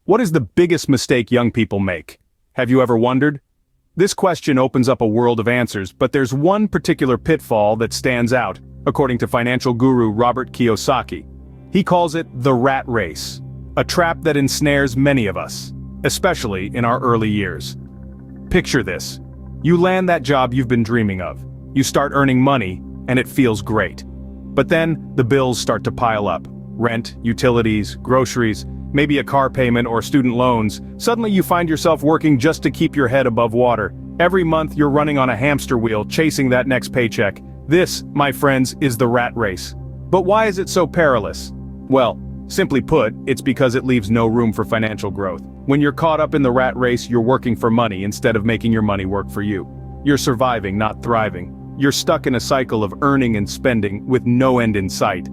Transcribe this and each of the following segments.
What is the biggest mistake young people make? Have you ever wondered? This question opens up a world of answers, but there's one particular pitfall that stands out, according to financial guru Robert Kiyosaki. He calls it the rat race, a trap that ensnares many of us, especially in our early years. Picture this. You land that job you've been dreaming of. You start earning money, and it feels great. But then, the bills start to pile up. Rent, utilities, groceries, maybe a car payment or student loans. Suddenly you find yourself working just to keep your head above water. Every month you're running on a hamster wheel, chasing that next paycheck. This, my friends, is the rat race. But why is it so perilous? Well, simply put, it's because it leaves no room for financial growth. When you're caught up in the rat race, you're working for money instead of making your money work for you. You're surviving, not thriving. You're stuck in a cycle of earning and spending with no end in sight.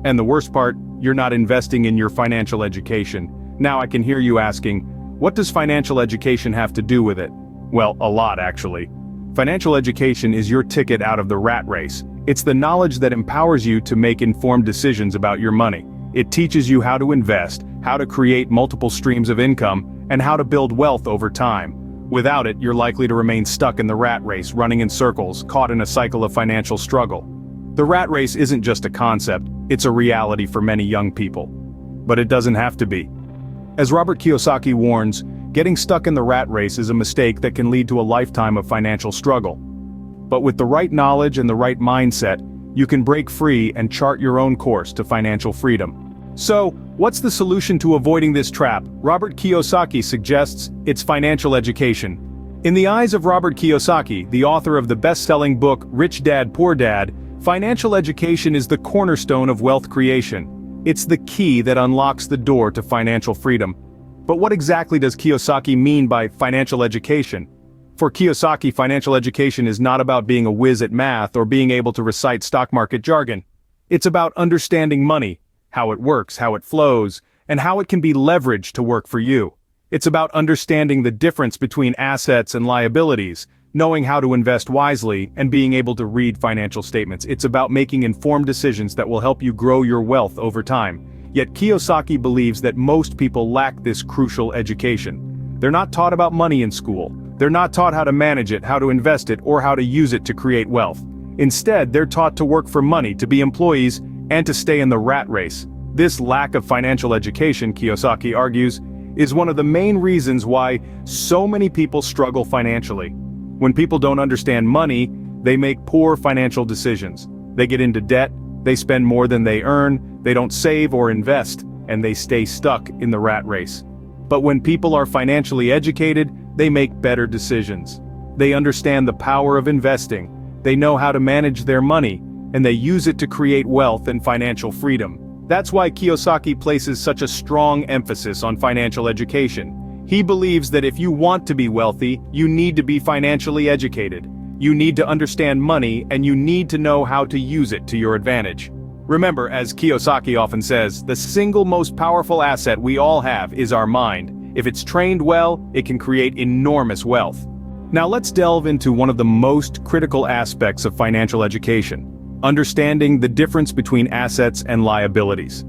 And the worst part, you're not investing in your financial education. Now I can hear you asking, what does financial education have to do with it? Well, a lot actually. Financial education is your ticket out of the rat race. It's the knowledge that empowers you to make informed decisions about your money. It teaches you how to invest, how to create multiple streams of income, and how to build wealth over time. Without it, you're likely to remain stuck in the rat race, running in circles, caught in a cycle of financial struggle. The rat race isn't just a concept, it's a reality for many young people. But it doesn't have to be. As Robert Kiyosaki warns, getting stuck in the rat race is a mistake that can lead to a lifetime of financial struggle. But with the right knowledge and the right mindset, you can break free and chart your own course to financial freedom. So, what's the solution to avoiding this trap? Robert Kiyosaki suggests it's financial education. In the eyes of Robert Kiyosaki, the author of the best-selling book Rich Dad, Poor Dad, financial education is the cornerstone of wealth creation. It's the key that unlocks the door to financial freedom. But what exactly does Kiyosaki mean by financial education? For Kiyosaki, financial education is not about being a whiz at math or being able to recite stock market jargon. It's about understanding money, how it works, how it flows, and how it can be leveraged to work for you. It's about understanding the difference between assets and liabilities, knowing how to invest wisely, and being able to read financial statements. It's about making informed decisions that will help you grow your wealth over time. Yet Kiyosaki believes that most people lack this crucial education. They're not taught about money in school. They're not taught how to manage it, how to invest it, or how to use it to create wealth. Instead, they're taught to work for money, to be employees, and to stay in the rat race. This lack of financial education, Kiyosaki argues, is one of the main reasons why so many people struggle financially. When people don't understand money, they make poor financial decisions. They get into debt, they spend more than they earn, they don't save or invest, and they stay stuck in the rat race. But when people are financially educated, they make better decisions. They understand the power of investing, they know how to manage their money, and they use it to create wealth and financial freedom. That's why Kiyosaki places such a strong emphasis on financial education. He believes that if you want to be wealthy, you need to be financially educated. You need to understand money, and you need to know how to use it to your advantage. Remember, as Kiyosaki often says, the single most powerful asset we all have is our mind. If it's trained well, it can create enormous wealth. Now let's delve into one of the most critical aspects of financial education: understanding the difference between assets and liabilities.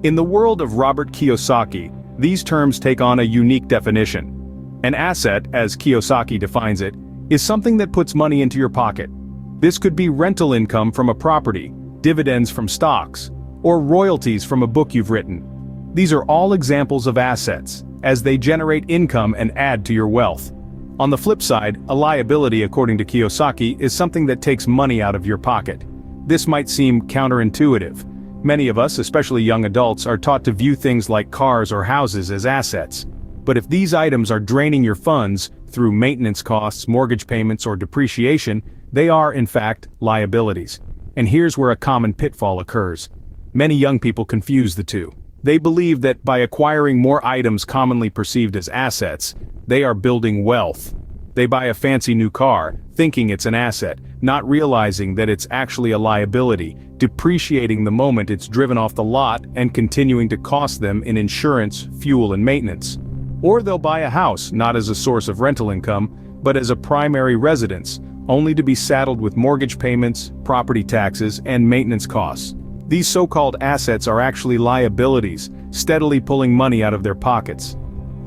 In the world of Robert Kiyosaki, these terms take on a unique definition. An asset, as Kiyosaki defines it, is something that puts money into your pocket. This could be rental income from a property, dividends from stocks, or royalties from a book you've written. These are all examples of assets, as they generate income and add to your wealth. On the flip side, a liability, according to Kiyosaki, is something that takes money out of your pocket. This might seem counterintuitive. Many of us, especially young adults, are taught to view things like cars or houses as assets. But if these items are draining your funds through maintenance costs, mortgage payments, or depreciation, they are, in fact, liabilities. And here's where a common pitfall occurs. Many young people confuse the two. They believe that by acquiring more items commonly perceived as assets, they are building wealth. They buy a fancy new car, thinking it's an asset, not realizing that it's actually a liability, depreciating the moment it's driven off the lot and continuing to cost them in insurance, fuel, and maintenance. Or they'll buy a house, not as a source of rental income, but as a primary residence, only to be saddled with mortgage payments, property taxes, and maintenance costs. These so-called assets are actually liabilities, steadily pulling money out of their pockets.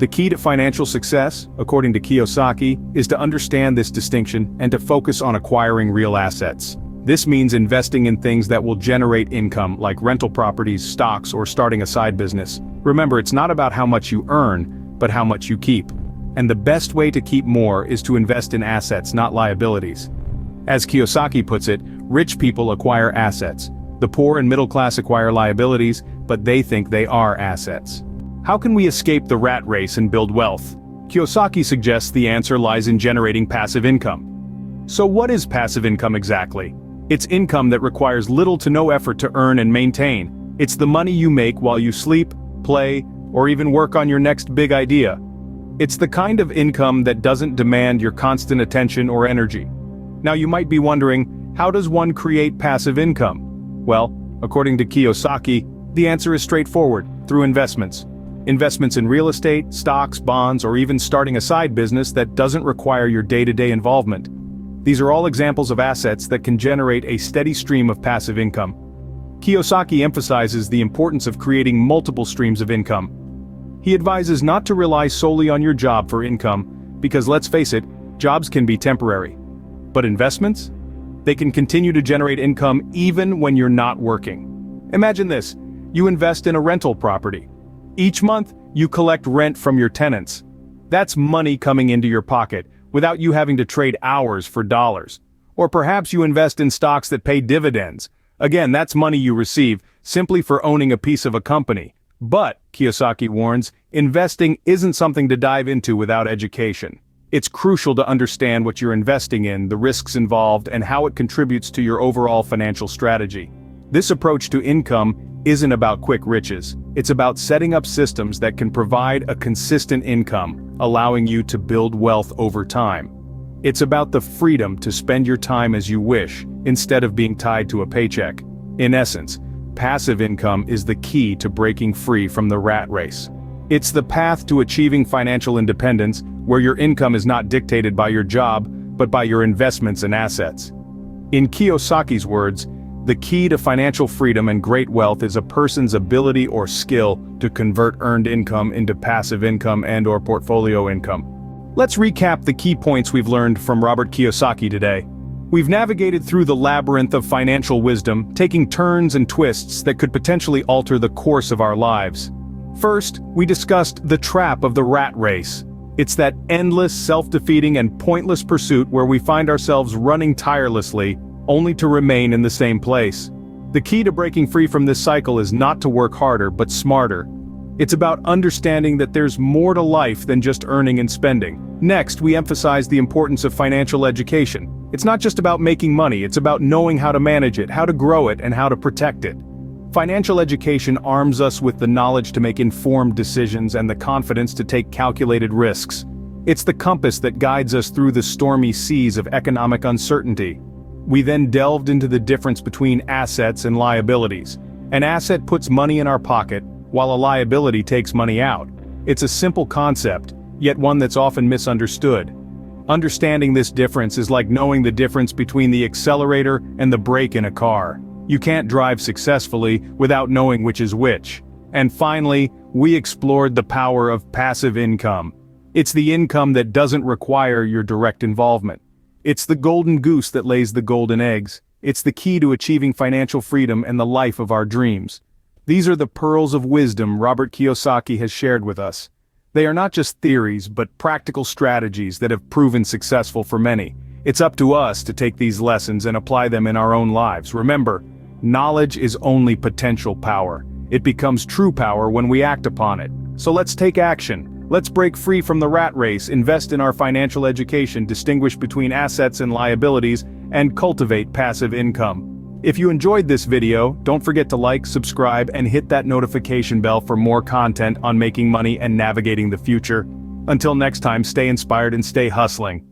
The key to financial success, according to Kiyosaki, is to understand this distinction and to focus on acquiring real assets. This means investing in things that will generate income, like rental properties, stocks, or starting a side business. Remember, it's not about how much you earn, but how much you keep. And the best way to keep more is to invest in assets, not liabilities. As Kiyosaki puts it, rich people acquire assets. The poor and middle class acquire liabilities, but they think they are assets. How can we escape the rat race and build wealth? Kiyosaki suggests the answer lies in generating passive income. So what is passive income exactly? It's income that requires little to no effort to earn and maintain. It's the money you make while you sleep, play, or even work on your next big idea. It's the kind of income that doesn't demand your constant attention or energy. Now you might be wondering, how does one create passive income? Well, according to Kiyosaki, the answer is straightforward: through investments. Investments in real estate, stocks, bonds, or even starting a side business that doesn't require your day-to-day involvement. These are all examples of assets that can generate a steady stream of passive income. Kiyosaki emphasizes the importance of creating multiple streams of income. He advises not to rely solely on your job for income, because let's face it, jobs can be temporary. But investments? They can continue to generate income even when you're not working. Imagine this: you invest in a rental property. Each month, you collect rent from your tenants. That's money coming into your pocket, without you having to trade hours for dollars. Or perhaps you invest in stocks that pay dividends. Again, that's money you receive, simply for owning a piece of a company. But, Kiyosaki warns, investing isn't something to dive into without education. It's crucial to understand what you're investing in, the risks involved, and how it contributes to your overall financial strategy. This approach to income isn't about quick riches. It's about setting up systems that can provide a consistent income, allowing you to build wealth over time. It's about the freedom to spend your time as you wish, instead of being tied to a paycheck. In essence, passive income is the key to breaking free from the rat race. It's the path to achieving financial independence, where your income is not dictated by your job, but by your investments and assets. In Kiyosaki's words, the key to financial freedom and great wealth is a person's ability or skill to convert earned income into passive income and/or portfolio income. Let's recap the key points we've learned from Robert Kiyosaki today. We've navigated through the labyrinth of financial wisdom, taking turns and twists that could potentially alter the course of our lives. First, we discussed the trap of the rat race. It's that endless, self-defeating, and pointless pursuit where we find ourselves running tirelessly, only to remain in the same place. The key to breaking free from this cycle is not to work harder, but smarter. It's about understanding that there's more to life than just earning and spending. Next, we emphasize the importance of financial education. It's not just about making money, it's about knowing how to manage it, how to grow it, and how to protect it. Financial education arms us with the knowledge to make informed decisions and the confidence to take calculated risks. It's the compass that guides us through the stormy seas of economic uncertainty. We then delved into the difference between assets and liabilities. An asset puts money in our pocket, while a liability takes money out. It's a simple concept, yet one that's often misunderstood. Understanding this difference is like knowing the difference between the accelerator and the brake in a car. You can't drive successfully without knowing which is which. And finally, we explored the power of passive income. It's the income that doesn't require your direct involvement. It's the golden goose that lays the golden eggs. It's the key to achieving financial freedom and the life of our dreams. These are the pearls of wisdom Robert Kiyosaki has shared with us. They are not just theories, but practical strategies that have proven successful for many. It's up to us to take these lessons and apply them in our own lives. Remember, knowledge is only potential power. It becomes true power when we act upon it. So let's take action. Let's break free from the rat race, invest in our financial education, distinguish between assets and liabilities, and cultivate passive income. If you enjoyed this video, don't forget to like, subscribe, and hit that notification bell for more content on making money and navigating the future. Until next time, stay inspired and stay hustling.